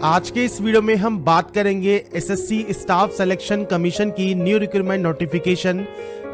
आज के इस वीडियो में हम बात करेंगे एसएससी स्टाफ सिलेक्शन कमीशन की न्यू रिक्रूटमेंट नोटिफिकेशन,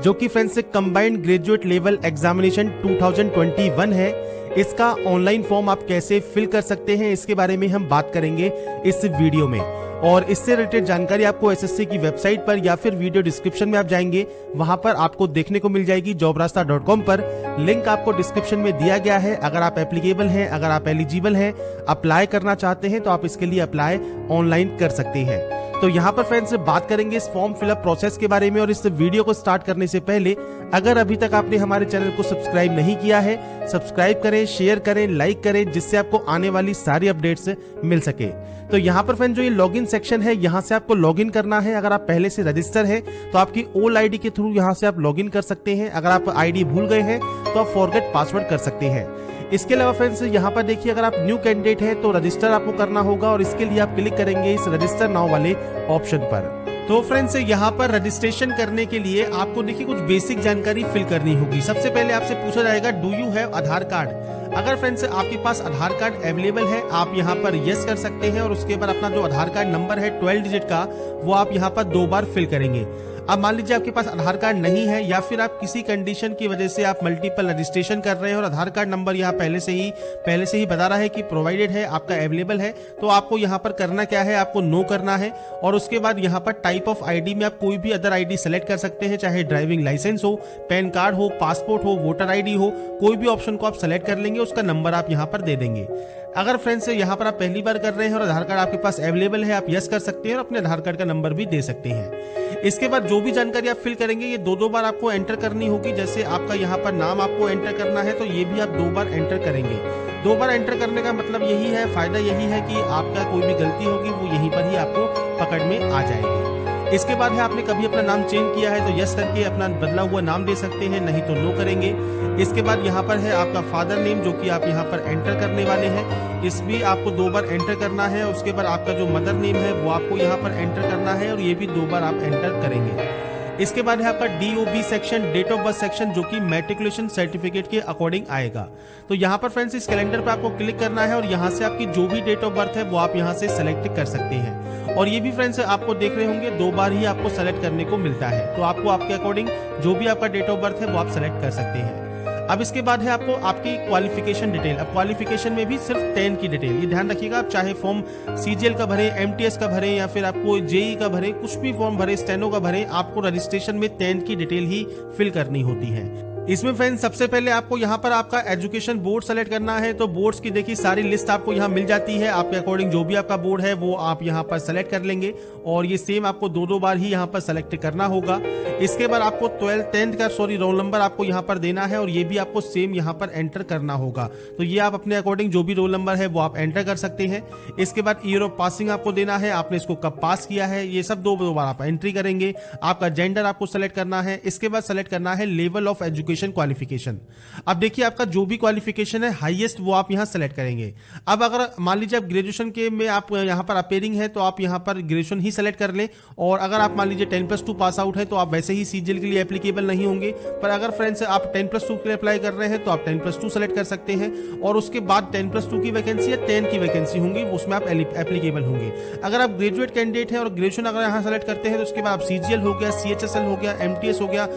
जो कि friends combined graduate level examination 2021 है। इसका ऑनलाइन फॉर्म आप कैसे फिल कर सकते हैं, इसके बारे में हम बात करेंगे इस वीडियो में। और इससे रिलेटेड जानकारी आपको एसएससी की वेबसाइट पर या फिर वीडियो डिस्क्रिप्शन में आप जाएंगे, वहां पर आपको देखने को मिल जाएगी jobrasta.com पर। लिंक आपको डिस्क्रिप्शन में दिया गया है। अगर आप एप्लीकेबल हैं, अगर आप एलिजिबल हैं, अप्लाई करना चाहते हैं, तो आप इसके लिए अप्लाई ऑनलाइन कर सकते हैं। तो यहाँ पर फ्रेंड्स बात करेंगे इस फॉर्म फिलअप प्रोसेस के बारे में। और इस वीडियो को स्टार्ट करने से पहले अगर अभी तक आपने हमारे चैनल को सब्सक्राइब नहीं किया है, सब्सक्राइब करें, शेयर करें, लाइक करें, जिससे आपको आने वाली सारी अपडेट्स मिल सके। तो यहाँ पर फ्रेंड्स जो ये लॉगिन सेक्शन है, यहाँ से आपको लॉगिन करना है। अगर आप पहले से रजिस्टर है तो आपकी ओल्ड आईडी के थ्रू यहाँ से आप लॉगिन कर सकते हैं। अगर आप आईडी भूल गए हैं तो आप फॉरगेट पासवर्ड कर सकते हैं। इसके अलावा फ्रेंड्स यहाँ पर देखिए, अगर आप न्यू कैंडिडेट है तो रजिस्टर आपको करना होगा, और इसके लिए आप क्लिक करेंगे इस रजिस्टर नाउ वाले ऑप्शन पर। तो फ्रेंड्स यहाँ पर रजिस्ट्रेशन करने के लिए आपको देखिए कुछ बेसिक जानकारी फिल करनी होगी। सबसे पहले आपसे पूछा जाएगा do you have Aadhaar card. अगर फ्रेंड्स आपके पास आधार कार्ड अवेलेबल है, आप यहाँ पर यस कर सकते हैं, और उसके बाद अपना जो आधार कार्ड नंबर है 12 डिजिट का, वो आप यहाँ पर 2 बार फिल करेंगे। अब मान लीजिए आपके पास आधार कार्ड नहीं है, या फिर आप किसी कंडीशन की वजह से आप मल्टीपल रजिस्ट्रेशन कर रहे हैं और आधार कार्ड नंबर यहाँ पहले से ही बता रहा है कि प्रोवाइडेड है, आपका अवेलेबल है, तो आपको यहाँ पर करना क्या है, आपको नो करना है। और उसके बाद यहाँ पर टाइप ऑफ आईडी में आप कोई भी अदर आईडी सेलेक्ट कर सकते हैं, चाहे ड्राइविंग लाइसेंस हो, पैन कार्ड हो, पासपोर्ट हो, वोटर आईडी हो, कोई भी ऑप्शन को आप सेलेक्ट कर लेंगे, उसका नंबर आप यहाँ पर दे देंगे। अगर फ्रेंड्स यहाँ पर आप पहली बार कर रहे हैं और आधार कार्ड आपके पास अवेलेबल है, आप यस कर सकते हैं और अपने आधार कार्ड का नंबर भी दे सकते हैं। इसके बाद जो भी जानकारी आप फिल करेंगे, ये 2 बार आपको एंटर करनी होगी। जैसे आपका यहाँ पर नाम आपको एंटर करना है, तो ये भी आप 2 बार एंटर करेंगे। 2 बार एंटर करने का मतलब यही है, फायदा यही है कि आपका कोई भी गलती होगी वो यहीं पर ही आपको पकड़ में आ जाएगी। इसके बाद है, आपने कभी अपना नाम चेंज किया है तो यस करके अपना बदला हुआ नाम दे सकते हैं, नहीं तो नो करेंगे। इसके बाद यहाँ पर है आपका फादर नेम, जो कि आप यहाँ पर एंटर करने वाले हैं, इस भी आपको 2 बार एंटर करना है। उसके बाद आपका जो मदर नेम है वो आपको यहाँ पर एंटर करना है, और ये भी 2 बार आप एंटर करेंगे। इसके बाद है आपका DOB section, date of birth section, जो कि मैट्रिकुलेशन सर्टिफिकेट के अकॉर्डिंग आएगा। तो यहाँ पर फ्रेंड्स इस कैलेंडर पर आपको क्लिक करना है, और यहाँ से आपकी जो भी डेट ऑफ बर्थ है वो आप यहाँ से सेलेक्ट कर सकते हैं। और ये भी फ्रेंड्स आपको देख रहे होंगे 2 बार ही आपको सेलेक्ट करने को मिलता है, तो आपको आपके अकॉर्डिंग जो भी आपका डेट ऑफ बर्थ है वो आप सेलेक्ट कर सकते हैं। अब इसके बाद है आपको आपकी क्वालिफिकेशन डिटेल। अब क्वालिफिकेशन में भी सिर्फ 10 की डिटेल, ये ध्यान रखिएगा। आप चाहे फॉर्म CGL का भरें, MTS का भरें, या फिर आपको JEE का भरें, कुछ भी फॉर्म भरें, स्टेनो का भरें, आपको रजिस्ट्रेशन में 10 की डिटेल ही फिल करनी होती है। इसमें फ्रेंड्स सबसे पहले आपको यहाँ पर आपका एजुकेशन बोर्ड सेलेक्ट करना है। तो बोर्ड्स की देखिए सारी लिस्ट आपको यहाँ मिल जाती है। आपके अकॉर्डिंग जो भी आपका बोर्ड है वो आप यहाँ पर सेलेक्ट कर लेंगे, और ये सेम आपको 2 बार ही यहाँ पर सेलेक्ट करना होगा। इसके बाद आपको 10th का रोल नंबर आपको यहाँ पर देना है, और ये भी आपको सेम यहाँ पर एंटर करना होगा। तो ये आप अपने अकॉर्डिंग जो भी रोल नंबर है वो आप एंटर कर सकते हैं। इसके बाद ईयर ऑफ पासिंग आपको देना है, आपने इसको कब पास किया है, ये सब 2 बार आप एंट्री करेंगे। आपका जेंडर आपको सेलेक्ट करना है। इसके बाद सेलेक्ट करना है लेवल ऑफ एजुकेशन क्वालिफिकेशन। अब देखिए आपका जो भी क्वालिफिकेशन है हाईएस्ट वो आप यहां सेलेक्ट करेंगे। अब अगर मान लीजिए आप ग्रेजुएशन के में आप यहां पर अपेयरिंग है, तो आप यहां पर ग्रेजुएशन ही सेलेक्ट कर लें। और अगर आप मान लीजिए 10+2 पास आउट है, तो आप वैसे ही CGL के लिए एप्लीकेबल नहीं होंगे। पर अगर फ्रेंड्स आप 10+2 के लिए अप्लाई कर रहे हैं, तो आप 10+2 सेलेक्ट कर सकते हैं, और उसके बाद 10+2 की वैकेंसी या 10 की वैकेंसी होंगी, उसमें आप एप्लीकेबल होंगे। अगर आप ग्रेजुएट कैंडिडेट हैं और ग्रेजुएशन अगर यहाँ सेलेक्ट करते हैं, तो उसके बाद आप CGL हो गया, CHSL हो गया, MTS हो गया,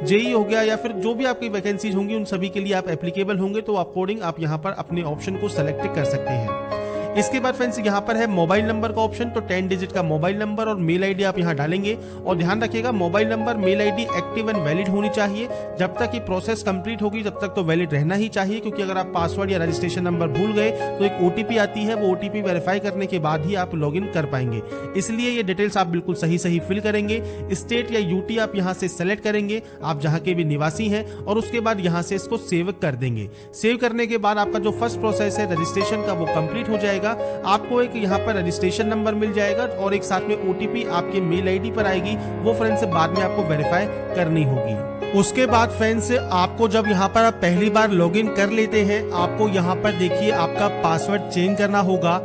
JEE हो गया, या फिर जो भी आपकी वैकेंसीज होंगी उन सभी के लिए आप एप्लीकेबल होंगे। तो अकॉर्डिंग आप यहाँ पर अपने ऑप्शन को सेलेक्ट कर सकते हैं। इसके बाद फ्रेंड्स यहाँ पर है मोबाइल नंबर का ऑप्शन। तो 10 डिजिट का मोबाइल नंबर और मेल आईडी आप यहाँ डालेंगे। और ध्यान रखिएगा mobile number, mail ID active and valid होनी चाहिए। जब तक ये प्रोसेस कंप्लीट होगी तब तक तो वैलिड रहना ही चाहिए, क्योंकि अगर आप पासवर्ड या रजिस्ट्रेशन नंबर भूल गए तो एक OTP आती है, वो OTP वेरीफाई करने के बाद ही आप लॉगिन कर पाएंगे। इसलिए ये डिटेल्स आप बिल्कुल सही फिल करेंगे। स्टेट या UT आप यहाँ से सेलेक्ट करेंगे, आप जहाँ के भी निवासी हैं, और उसके बाद यहाँ से इसको सेव कर देंगे। सेव करने के बाद आपका जो फर्स्ट प्रोसेस है रजिस्ट्रेशन का वो कंप्लीट हो जाएगा। आपको एक यहाँ पर रजिस्ट्रेशन नंबर मिल जाएगा, और एक साथ में OTP आपके मेल आईडी पर आएगी। वो फ्रेंड्स बाद में आपको वेरीफाई करनी होगी। उसके बाद फ्रेंड्स आपको जब यहाँ पर आप पहली बार लॉगिन कर लेते हैं, आपको यहाँ पर देखिए आपका पासवर्ड चेंज करना होगा।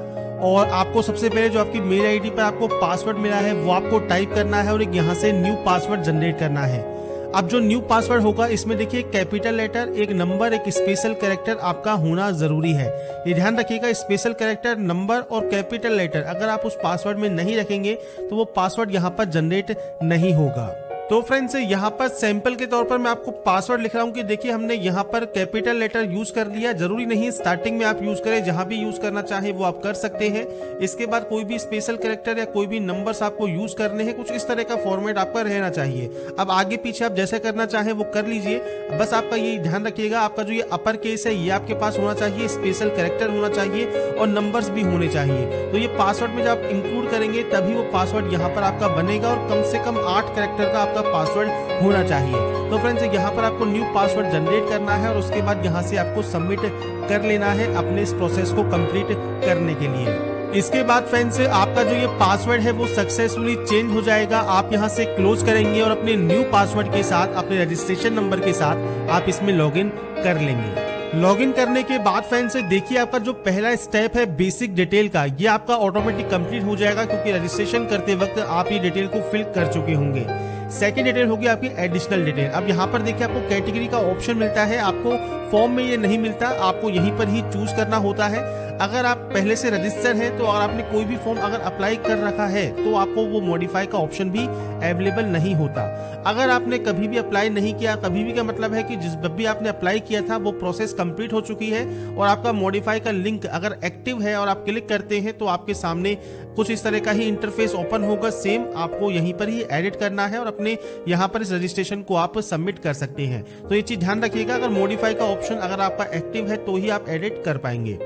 और आपको सबसे पहले जो आपकी मेल आईडी पर आपको पासवर्ड मिला है वो आपको टाइप करना है, और एक यहाँ से न्यू पासवर्ड जनरेट करना है। अब जो न्यू पासवर्ड होगा इसमें देखिए कैपिटल लेटर, एक नंबर, एक स्पेशल कैरेक्टर आपका होना जरूरी है। ये ध्यान रखिएगा, स्पेशल कैरेक्टर, नंबर और कैपिटल लेटर अगर आप उस पासवर्ड में नहीं रखेंगे तो वो पासवर्ड यहाँ पर जनरेट नहीं होगा। तो फ्रेंड्स यहाँ पर सैंपल के तौर पर मैं आपको पासवर्ड लिख रहा हूँ कि देखिए हमने यहाँ पर कैपिटल लेटर यूज कर लिया। जरूरी नहीं स्टार्टिंग में आप यूज करें, जहां भी यूज करना चाहे वो आप कर सकते हैं। इसके बाद कोई भी स्पेशल कैरेक्टर या कोई भी नंबर्स आपको यूज करने हैं, कुछ इस तरह का फॉर्मेट आपका रहना चाहिए। अब आगे पीछे आप जैसे करना चाहे वो कर लीजिए, बस आपका ये ध्यान रखिएगा आपका जो ये अपर केस है ये आपके पास होना चाहिए, स्पेशल कैरेक्टर होना चाहिए और नंबर्स भी होने चाहिए। तो ये पासवर्ड में जब आप इंक्लूड करेंगे तभी वो पासवर्ड यहाँ पर आपका बनेगा और कम से कम 8 कैरेक्टर का पासवर्ड होना चाहिए। तो फ्रेंड्स यहाँ पर आपको न्यू पासवर्ड जनरेट करना है और उसके बाद यहाँ से आपको सबमिट कर लेना है अपने इस प्रोसेस को कंप्लीट करने के लिए। इसके बाद फ्रेंड्स आपका जो ये पासवर्ड है वो सक्सेसफुली चेंज हो जाएगा। आप यहाँ से क्लोज करेंगे और अपने न्यू पासवर्ड के साथ, अपने रजिस्ट्रेशन नंबर के साथ आप इसमें लॉगिन कर लेंगे। लॉगिन करने के बाद फ्रेंड्स देखिए आपका जो पहला स्टेप है बेसिक डिटेल का, ये आपका ऑटोमेटिक कंप्लीट हो जाएगा क्योंकि रजिस्ट्रेशन करते वक्त आप ये डिटेल को फिल कर चुके होंगे। सेकंड डिटेल होगी आपकी एडिशनल डिटेल। अब यहाँ पर देखिए आपको कैटेगरी का ऑप्शन मिलता है, आपको फॉर्म में ये नहीं मिलता, आपको यहीं पर ही चूज करना होता है। अगर आप पहले से रजिस्टर हैं तो अगर आपने कोई भी फॉर्म अगर अप्लाई कर रखा है तो आपको वो मॉडिफाई का ऑप्शन भी अवेलेबल नहीं होता। अगर आपने कभी भी अप्लाई नहीं किया, कभी भी का मतलब है कि जब भी आपने अप्लाई किया था वो प्रोसेस कंप्लीट हो चुकी है और आपका मॉडिफाई का लिंक अगर एक्टिव है और आप क्लिक करते हैं तो आपके सामने कुछ इस तरह का ही इंटरफेस ओपन होगा। सेम आपको यहीं पर ही एडिट करना है और अपने यहाँ पर इस रजिस्ट्रेशन को आप सबमिट कर सकते हैं। तो ये चीज ध्यान रखिएगा, अगर मॉडिफाई का ऑप्शन अगर आपका एक्टिव है तो ही आप एडिट कर पाएंगे।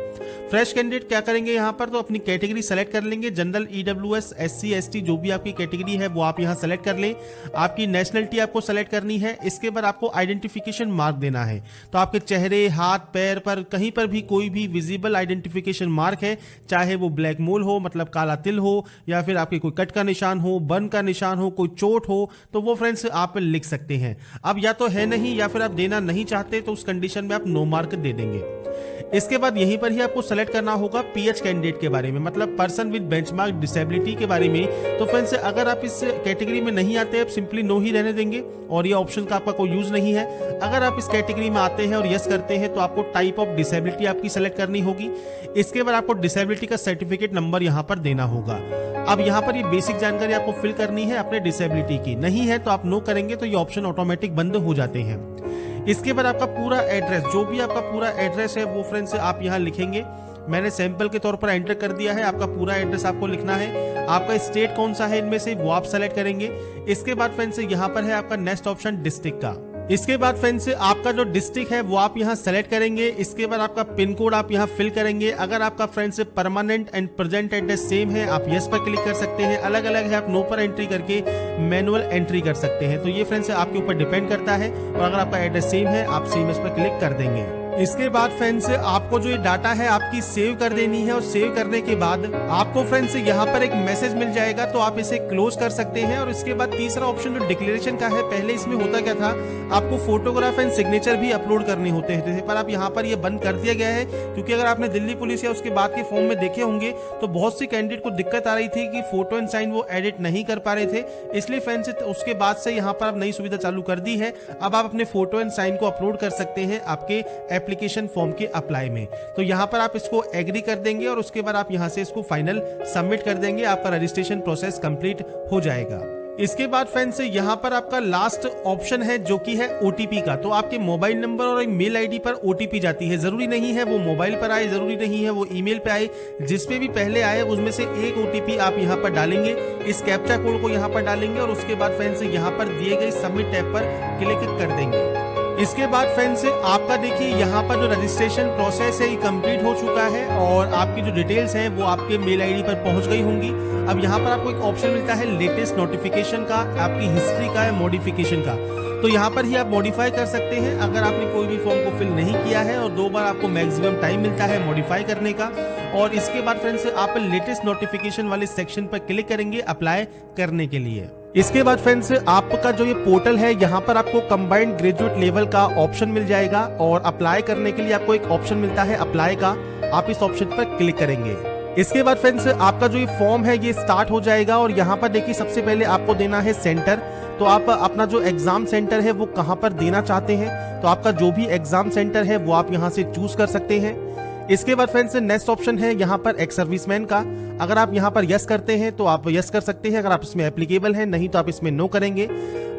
फ्रेश कैंडिडेट क्या करेंगे यहाँ पर, तो अपनी कैटेगरी सेलेक्ट कर लेंगे, जनरल, ईडब्ल्यूएस, एससी, एसटी जो भी आपकी कैटेगरी है वो आप यहाँ सेलेक्ट कर लें। आपकी नेशनलिटी आपको सेलेक्ट करनी है। इसके बाद आपको आइडेंटिफिकेशन मार्क देना है, तो आपके चेहरे, हाथ, पैर पर कहीं पर भी कोई भी विजिबल आइडेंटिफिकेशन मार्क है, चाहे वो ब्लैक मोल हो मतलब काला तिल हो, या फिर आपके कोई कट का निशान हो, बर्न का निशान हो, कोई चोट हो, तो वो फ्रेंड्स आप लिख सकते हैं। अब या तो है नहीं या फिर आप देना नहीं चाहते तो उस कंडीशन में आप नो मार्क दे देंगे। इसके बाद यहीं पर ही आपको सेलेक्ट करना होगा पीएच कैंडिडेट के बारे में, मतलब पर्सन विद बेंचमार्क डिसेबिलिटी के बारे में। तो फ्रेंड्स अगर आप इस कैटेगरी में नहीं आते आप सिंपली नो ही रहने देंगे और ये ऑप्शन का आपका कोई यूज नहीं है। अगर आप इस कैटेगरी में आते हैं और यस करते हैं तो आपको टाइप ऑफ डिसेबिलिटी आपकी सेलेक्ट करनी होगी। इसके बाद आपको डिसेबिलिटी का सर्टिफिकेट नंबर यहाँ पर देना होगा। अब यहाँ पर ये बेसिक जानकारी आपको फिल करनी है अपने डिसेबिलिटी की, नहीं है तो आप नो करेंगे तो ये ऑप्शन ऑटोमेटिक बंद हो जाते हैं। इसके बाद आपका पूरा एड्रेस, जो भी आपका पूरा एड्रेस है वो फ्रेंड्स आप यहाँ लिखेंगे। मैंने सैंपल के तौर पर एंटर कर दिया है, आपका पूरा एड्रेस आपको लिखना है। आपका स्टेट कौन सा है इनमें से वो आप सेलेक्ट करेंगे। इसके बाद फ्रेंड्स यहाँ पर है आपका नेक्स्ट ऑप्शन डिस्ट्रिक्ट का। इसके बाद फ्रेंड्स आपका जो डिस्ट्रिक्ट है वो आप यहाँ सेलेक्ट करेंगे। इसके बाद आपका पिन कोड आप यहाँ फिल करेंगे। अगर आपका friends permanent and present address same है आप यस पर क्लिक कर सकते हैं, अलग अलग है आप नो पर एंट्री करके मैनुअल एंट्री कर सकते हैं। तो ये फ्रेंड्स आपके ऊपर डिपेंड करता है, और अगर आपका एड्रेस सेम है आप सेम इस पर क्लिक कर देंगे। इसके बाद फ्रेंड्स आपको जो ये डाटा है आपकी सेव कर देनी है, और सेव करने के बाद आपको फ्रेंड्स यहाँ पर एक मैसेज मिल जाएगा तो आप इसे क्लोज कर सकते हैं। और इसके बाद तीसरा ऑप्शन जो डिक्लेरेशन का है, पहले इसमें होता क्या था आपको फोटोग्राफ एंड सिग्नेचर भी अपलोड करने होते थे, पर अब यहाँ पर ये बंद कर दिया गया है क्योंकि अगर आपने दिल्ली पुलिस या उसके बाद के फॉर्म में देखे होंगे तो बहुत सी कैंडिडेट को दिक्कत आ रही थी कि फोटो एंड साइन वो एडिट नहीं कर पा रहे थे। इसलिए फ्रेंड्स उसके बाद से यहाँ पर अब नई सुविधा चालू कर दी है, अब आप अपने फोटो एंड साइन को अपलोड कर सकते हैं आपके एप्लीकेशन फॉर्म के अप्लाई में। तो यहाँ पर आप इसको एग्री कर देंगे और उसके बाद आप यहाँ से इसको फाइनल सबमिट कर देंगे, आपका रजिस्ट्रेशन प्रोसेस कंप्लीट हो जाएगा। इसके बाद फ्रेंड्स यहाँ पर आपका लास्ट ऑप्शन है जो कि है ओटीपी का। तो आपके मोबाइल नंबर और मेल आईडी पर ओटीपी जाती है, जरूरी नहीं है वो मोबाइल पर आए, जरूरी नहीं है वो ईमेल पे आए, जिस पे भी पहले आए उसमें से एक ओटीपी आप यहाँ पर डालेंगे। इस कैप्चा कोड को यहाँ पर डालेंगे और उसके बाद फ्रेंड्स यहाँ पर दिए गए सबमिट टैब पर क्लिक कर देंगे। इसके बाद फ्रेंड्स आपका देखिए यहाँ पर जो रजिस्ट्रेशन प्रोसेस है ये कंप्लीट हो चुका है और आपकी जो डिटेल्स हैं वो आपके मेल आईडी पर पहुंच गई होंगी। अब यहाँ पर आपको एक ऑप्शन मिलता है लेटेस्ट नोटिफिकेशन का, आपकी हिस्ट्री का या मॉडिफिकेशन का। तो यहाँ पर ही आप मॉडिफाई कर सकते हैं अगर आपने कोई भी फॉर्म को फिल नहीं किया है, और 2 बार आपको मैक्सिमम टाइम मिलता है मॉडिफाई करने का। और इसके बाद फ्रेंड्स आप लेटेस्ट नोटिफिकेशन वाले सेक्शन पर क्लिक करेंगे अप्लाई करने के लिए। इसके बाद फ्रेंड्स आपका जो ये पोर्टल है यहाँ पर आपको कंबाइंड ग्रेजुएट लेवल का ऑप्शन मिल जाएगा और अप्लाई करने के लिए आपको एक ऑप्शन मिलता है अप्लाई का, आप इस ऑप्शन पर क्लिक करेंगे। इसके बाद फ्रेंड्स आपका जो ये फॉर्म है ये स्टार्ट हो जाएगा और यहाँ पर देखिए सबसे पहले आपको देना है सेंटर। तो आप अपना जो एग्जाम सेंटर है वो कहाँ पर देना चाहते हैं, तो आपका जो भी एग्जाम सेंटर है वो आप यहाँ से चूज कर सकते हैं। इसके बाद फ्रेंड्स नेक्स्ट ऑप्शन है यहाँ पर एक्स सर्विसमैन का। अगर आप यहाँ पर यस करते हैं तो आप यस कर सकते हैं, अगर आप इसमें एप्लीकेबल हैं, नहीं तो आप इसमें नो करेंगे।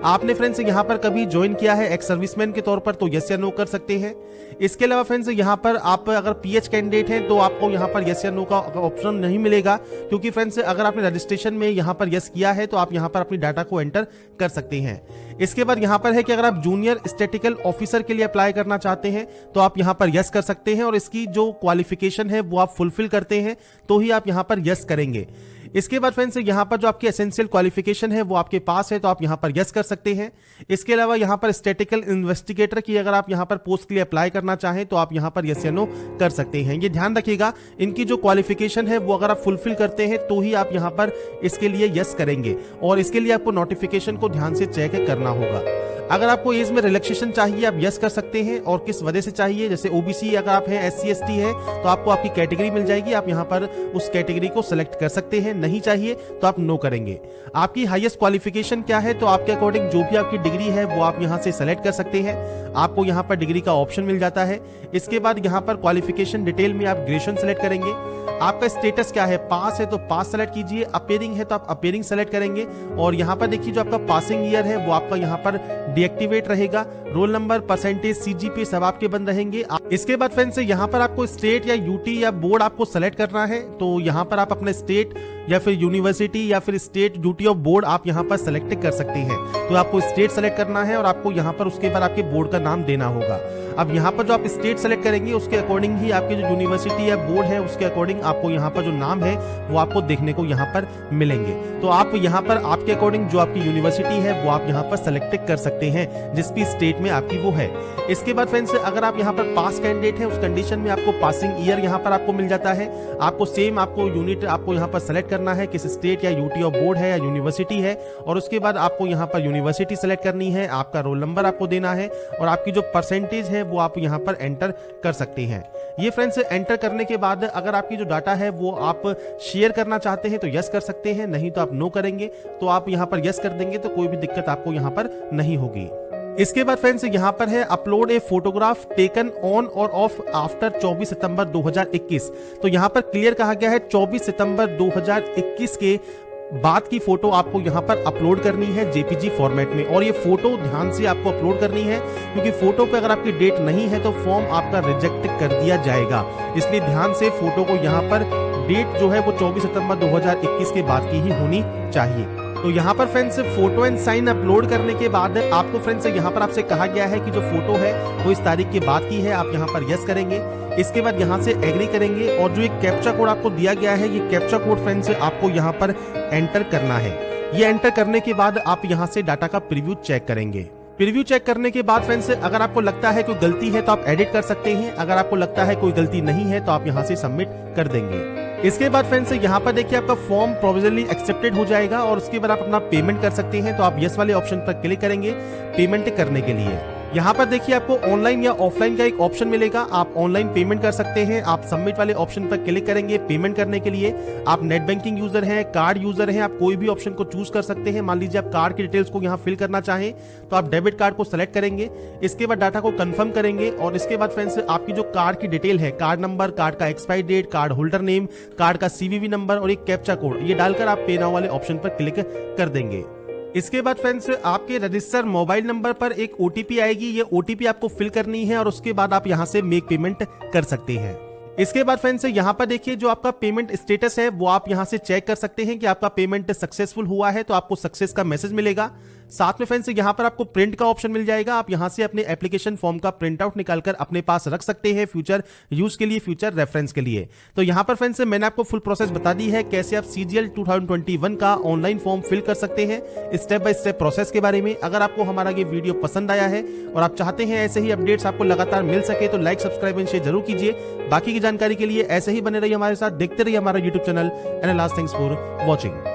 आपने फ्रेंड्स यहाँ पर कभी ज्वाइन किया है एक्स सर्विसमैन के तौर पर तो यस या नो कर सकते हैं। इसके अलावा फ्रेंड्स यहाँ पर आप अगर पीएच कैंडिडेट हैं तो आपको यहाँ पर यस या नो का ऑप्शन नहीं मिलेगा, क्योंकि फ्रेंड्स अगर आपने रजिस्ट्रेशन में यहाँ पर यस किया है तो आप यहाँ पर अपनी डाटा को एंटर कर सकते हैं। इसके बाद यहाँ पर है कि अगर आप जूनियर स्टैटिकल ऑफिसर के लिए अप्लाई करना चाहते हैं तो आप यहाँ पर यस कर सकते हैं और इसकी जो क्वालिफिकेशन है वो आप फुलफिल करते हैं तो ही आप यहाँ पर यस करेंगे। इसके बाद फ्रेंड्स यहाँ पर जो आपकी एसेंशियल क्वालिफिकेशन है वो आपके पास है तो आप यहाँ पर यस कर सकते हैं। इसके अलावा यहाँ पर स्टैटिकल इन्वेस्टिगेटर की अगर आप यहाँ पर पोस्ट के लिए अप्लाई करना चाहें तो आप यहाँ पर यस या नो कर सकते हैं। ये ध्यान रखिएगा, इनकी जो क्वालिफिकेशन है वो अगर आप फुलफिल करते हैं तो ही आप यहाँ पर इसके लिए यस करेंगे और इसके लिए आपको नोटिफिकेशन को ध्यान से चेक करना होगा। अगर आपको एज में रिलैक्सेशन चाहिए आप यस कर सकते हैं और किस वजह से चाहिए, जैसे ओबीसी अगर आप हैं, एससी एसटी है तो आपको आपकी कैटेगरी मिल जाएगी, आप यहाँ पर उस कैटेगरी को सिलेक्ट कर सकते हैं। नहीं चाहिए तो आप नो करेंगे। आपकी हाईएस्ट क्वालिफिकेशन क्या है, तो आपके अकॉर्डिंग जो भी आपकी डिग्री है वो आप यहाँ से सेलेक्ट कर सकते हैं, आपको यहाँ पर डिग्री का ऑप्शन मिल जाता है। इसके बाद यहाँ पर क्वालिफिकेशन डिटेल में आप ग्रेजुएशन सेलेक्ट करेंगे। आपका स्टेटस क्या है, पास है तो पास सेलेक्ट कीजिए, अपेयरिंग है तो आप अपेयरिंग सेलेक्ट करेंगे और यहाँ पर देखिए जो आपका पासिंग ईयर है वो आपका यहाँ पर डीएक्टिवेट रहेगा। रोल नंबर, परसेंटेज, सीजीपीए सब आपके बंद रहेंगे। इसके बाद फ्रेंड्स यहाँ पर आपको स्टेट या यूटी या बोर्ड आपको सेलेक्ट करना है, तो यहाँ पर आप अपना स्टेट या फिर यूनिवर्सिटी या फिर स्टेट ड्यूटी ऑफ बोर्ड आप यहाँ पर सेलेक्ट कर सकते हैं। तो आपको स्टेट सेलेक्ट करना है और आपको यहाँ पर उसके बाद आपके बोर्ड का नाम देना होगा। अब यहाँ पर जो आप स्टेट सेलेक्ट करेंगे उसके अकॉर्डिंग ही आपकी जो यूनिवर्सिटी या बोर्ड है उसके अकॉर्डिंग आपको यहाँ पर जो नाम है वो आपको देखने को यहाँ पर मिलेंगे। तो आप यहाँ पर आपके अकॉर्डिंग जो आपकी यूनिवर्सिटी है वो आप यहाँ पर सेलेक्ट कर सकते हैं जिस भी स्टेट में आपकी वो है। इसके बाद फ्रेंड्स अगर आप यहाँ पर पास कैंडिडेट है उस कंडीशन में आपको पासिंग ईयर यहाँ पर आपको मिल जाता है। आपको सेम आपको यूनिट आपको यहाँ पर सेलेक्ट करना है, किस स्टेट या यूटी ऑफ बोर्ड है या यूनिवर्सिटी है, और उसके बाद आपको यहाँ पर यूनिवर्सिटी सेलेक्ट करनी है, आपका रोल नंबर आपको देना है और आपकी जो परसेंटेज है वो आप यहाँ पर एंटर कर सकते हैं। ये फ्रेंड्स एंटर करने के बाद अगर आपकी जो डाटा है वो आप शेयर करना चाहते हैं तो यस कर सकते हैं, नहीं तो आप नो करेंगे। तो आप यहाँ पर यस कर देंगे तो कोई भी दिक्कत आपको यहाँ पर नहीं होगी। इसके बाद फ्रेंड्स यहाँ पर है upload a photograph taken on और ऑफ आफ्टर 24 सितंबर 2021। तो यहाँ पर क्लियर कहा गया है 24 सितंबर 2021 के बाद की फोटो आपको यहाँ पर अपलोड करनी है जेपीजी फॉर्मेट में, और ये फोटो ध्यान से आपको अपलोड करनी है क्योंकि फोटो पे अगर आपकी डेट नहीं है तो फॉर्म आपका रिजेक्ट कर दिया जाएगा। इसलिए ध्यान से फोटो को यहाँ पर डेट जो है वो 24 सितंबर 2021 के बाद की ही होनी चाहिए। तो यहाँ पर friends photo and sign upload करने के बाद आपको फ्रेंड्स यहाँ पर आपसे कहा गया है कि जो फोटो है वो इस तारीख के बाद की है, आप यहाँ पर यस करेंगे। इसके बाद यहाँ से एग्री करेंगे और जो एक कैप्चा कोड आपको दिया गया है ये कैप्चा कोड फ्रेंड्स आपको यहाँ पर एंटर करना है। ये एंटर करने के बाद आप यहाँ से डाटा का प्रीव्यू चेक करेंगे। प्रीव्यू चेक करने के बाद फ्रेंड्स अगर आपको लगता है कोई गलती है तो आप एडिट कर सकते हैं, अगर आपको लगता है कोई गलती नहीं है तो आप यहाँ से सबमिट कर देंगे। इसके बाद फ्रेंड्स यहाँ पर देखिए आपका फॉर्म प्रोविजनली एक्सेप्टेड हो जाएगा और उसके बाद आप अपना पेमेंट कर सकते हैं। तो आप यस वाले ऑप्शन पर क्लिक करेंगे पेमेंट करने के लिए। यहाँ पर देखिए आपको ऑनलाइन या ऑफलाइन का एक ऑप्शन मिलेगा, आप ऑनलाइन पेमेंट कर सकते हैं। आप सबमिट वाले ऑप्शन पर क्लिक करेंगे पेमेंट करने के लिए। आप नेट बैंकिंग यूजर हैं, कार्ड यूजर हैं, आप कोई भी ऑप्शन को चूज कर सकते हैं। मान लीजिए आप कार्ड की डिटेल्स को यहाँ फिल करना चाहें तो आप डेबिट कार्ड को सेलेक्ट करेंगे। इसके बाद डाटा को कंफर्म करेंगे और इसके बाद फ्रेंड्स आपकी जो कार्ड की डिटेल है, कार्ड नंबर, कार्ड का expiry date, card holder name, card का सीवीवी नंबर और एक कैप्चा कोड, ये डालकर आप पे नाउ वाले ऑप्शन पर क्लिक कर देंगे। इसके बाद फ्रेंड्स आपके रजिस्टर मोबाइल नंबर पर एक ओटीपी आएगी, ये ओटीपी आपको फिल करनी है और उसके बाद आप यहां से मेक पेमेंट कर सकते हैं। इसके बाद फ्रेंड्स यहाँ पर देखिए जो आपका पेमेंट स्टेटस है वो आप यहाँ से चेक कर सकते हैं कि आपका पेमेंट सक्सेसफुल हुआ है, तो आपको सक्सेस का मैसेज मिलेगा। साथ में फ्रेंड्स यहाँ पर आपको प्रिंट का ऑप्शन मिल जाएगा, आप यहाँ से अपने एप्लीकेशन फॉर्म का प्रिंट आउट निकालकर अपने पास रख सकते हैं फ्यूचर यूज के लिए, फ्यूचर रेफरेंस के लिए। तो यहाँ पर फ्रेंड्स मैंने आपको फुल प्रोसेस बता दी है कैसे आप CGL 2021 का ऑनलाइन फॉर्म फिल कर सकते हैं, स्टेप बाय स्टेप प्रोसेस के बारे में। अगर आपको हमारा ये वीडियो पसंद आया है और आप चाहते हैं ऐसे ही अपडेट्स आपको लगातार मिल सके तो लाइक, सब्सक्राइब एंड शेयर जरूर कीजिए। बाकी की जानकारी के लिए ऐसे ही बने रहिए हमारे साथ, देखते रहिए हमारा YouTube channel and last thanks for watching.